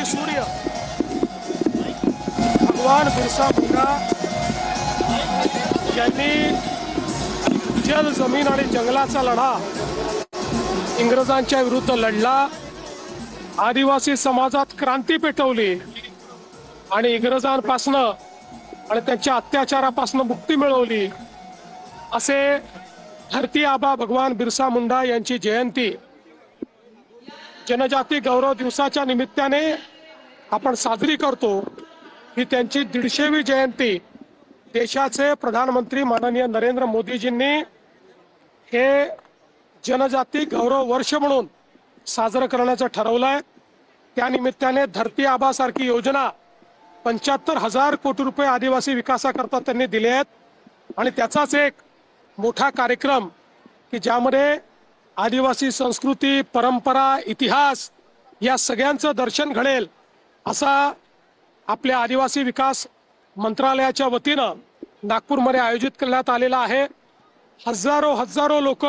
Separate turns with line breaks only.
जनजाती सूर्य भगवान बिरसा मुंडा यांनी जल जमीन आणि जंगलाचा लढा इंग्रजांच्या विरुद्ध लढला, आदिवासी समाजात क्रांती पेटवली आणि इंग्रजांपासनं आणि त्यांच्या अत्याचारापासून मुक्ती मिळवली। असे धरती आबा भगवान बिरसा मुंडा यांची जयंती जनजाती गौरव दिवसाच्या निमित्ताने आपण साजरी करतो। ही त्यांची 150वी जयंती देशाचे प्रधानमंत्री माननीय नरेंद्र मोदीजींनी हे जनजाती गौरव वर्ष म्हणून साजरं करण्याचं ठरवलंय। त्या निमित्ताने धरती आबा सारखी योजना 75,000 कोटी रुपये आदिवासी विकासाकरता त्यांनी दिले आहेत आणि त्याचाच एक मोठा कार्यक्रम की ज्यामध्ये आदिवासी संस्कृती, परंपरा, इतिहास या सगळ्यांचं दर्शन घडेल असा आपल्या आदिवासी विकास मंत्रालयाच्या वतीनं नागपूरमध्ये आयोजित करण्यात आलेला आहे। हजारो लोक